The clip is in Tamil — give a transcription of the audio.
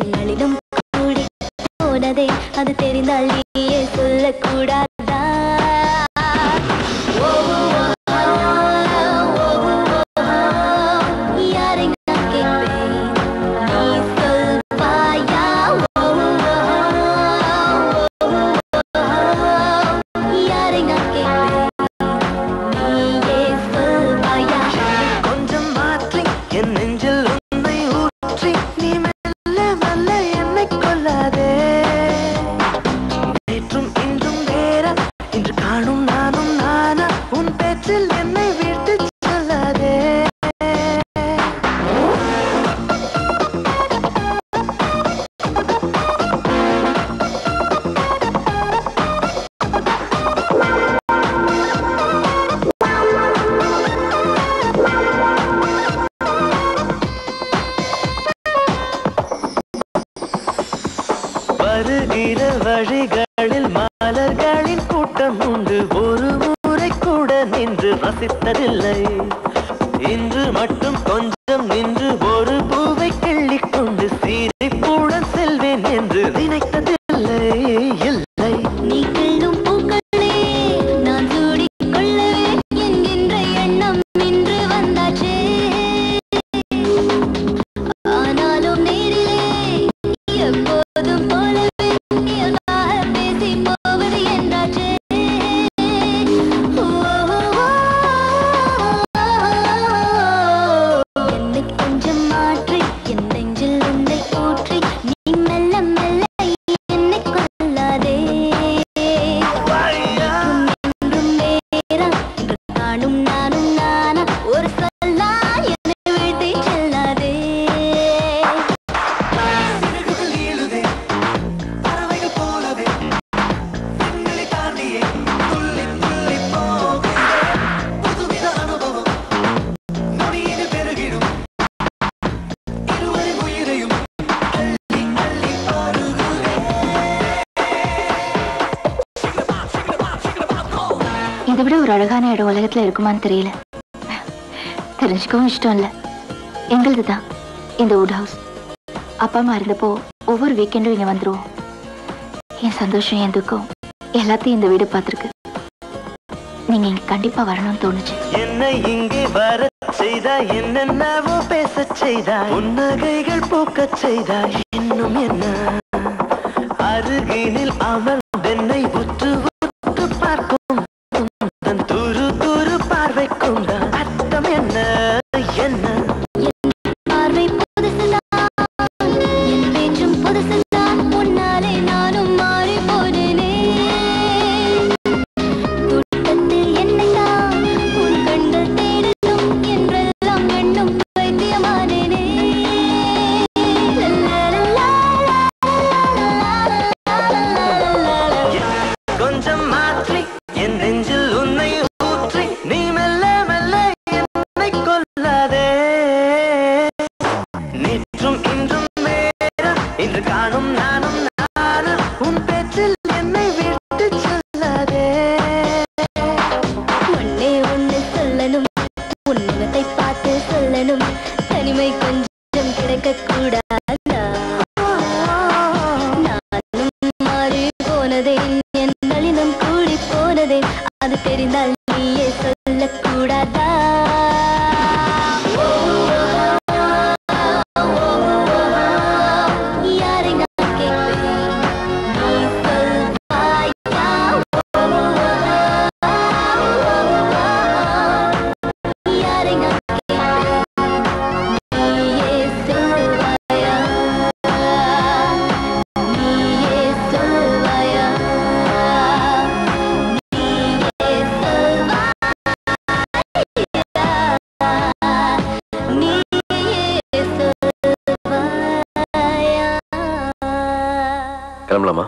என்னிடம் கூடி போனதே அது தெரிந்தால் நீயே சொல்லக்கூடாதா யாரை நான் கேட்பேன் நீ சொல்வாயா யாரை நான் கேட்பேன் நீயே சொல்வாயா கொஞ்சம் மாற்றி என் நெஞ்சில் உன்னை ஊற்றி நீ மெல்ல மெல்ல என்னை கொள்ளாதே நேற்றும் இன்றும் வேற இன்று காணும் நானும் நானா உன் பேச்சில் என்னை விட்டு சொல்லாதே வருகிற வழிகளில் மலர்களின் கூட்டம் உண்டு ஒரு முறை கூட நின்று ரசித்ததில்லை இன்று மட்டும் கொஞ்சம் நின்று ஒரு பூவை கிள்ளிக்கொண்டு சிரிப்புடன் செல்வேன் என்று நினைத்ததில்லை இல்லை நீ கிள்ளும் பூக்களே நான் சூடிக் கொள்ளவே என்கின்ற எண்ணம் இன்று வந்தாச்சே ஆனாலும் நேரிலே எப்போதும் போலவே இயல்பாக பேசி போவது என்றாச்சே என்னை கொஞ்சம் மாற்றி என் நெஞ்சில் உன்னை ஊற்றி நீ மெல்ல மெல்ல என்னை கொள்ளாதே என்றும் நேரம் இன்று காணும் நானும் நானா ஒரு சொல்லா என்னை வீழ்த்தி செல்லாதே பறவைகள் போலவே விண்வெளி தாண்டியே துள்ளி துள்ளி போகிறேன் புதுவித அனுபவம் நொடியில் பெருகிடும் இருவரின் உயிரையும் அள்ளி அள்ளி பாருகிறேன் இதை விட ஒரு அழகான இடம் உலகத்துல இருக்குமான்னு தெரியல தெரிஞ்சுக்கவும் இஷ்டம் இல்லை எங்களது தான் இந்த வுட் ஹவுஸ் அப்பா அம்மா இருந்தப்போ ஒவ்வொரு வீக்கெண்டும் இங்க வந்துருவோம் என் சந்தோஷம் என் துக்கம் எல்லாத்தையும் இந்த வீடு பார்த்துருக்கு நீங்க இங்க கண்டிப்பா வரணும்னு தோணுச்சு என்னை இங்கே வரச் செய்தாய் என்னென்னவோ பேசச் செய்தாய் புன்னகைகள் பூக்கச் செய்தாய் இன்னும் என்ன அருகினில் அமர்ந்தென்னை உற்று உற்று பார்க்கும் உந்தன் துரு துரு பார்வை கொண்ட அர்த்தம் என்ன என்ன பார்வை புதுசுதான் என் பேச்சும் புதுசுதான் உன்னாலே நானும் மாறி போனேனே கூட்டத்தில் என்னைத்தான் உன் கண்கள் தேடணும் என்றெல்லாம் எண்ணும் பைத்தியமானேனே கொஞ்சம் மாற்றி என் நெஞ்சில் உன்னை ஊற்றி நீ மெல்ல மெல்ல என்னை கொள்ளாதே நேற்றும் இன்றும் வேற இன்று காணும் நானும் நானா உன் பேச்சில் என்னை விட்டு சொல்லாதே ஒன்னே ஒன்னு சொல்லணும் உன் முகத்தை பார்த்து சொல்லணும் தனிமை கொஞ்சம் கிடைக்கக்கூடாதா நானும் மாறி போனதே என் நளினம் கூடி போனதே அது தெரிந்தால் நீயே சொல்லக்கூடாதா யாரை நான் கேட்பேன் நீ சொல்வாயா யாரை நான் கேட்பேன் நீயே சொல்வாயா நீயே சொல்வாயா நீயே சொல்வாயா நீயே சொல்வாயா கிளம்பலாமா?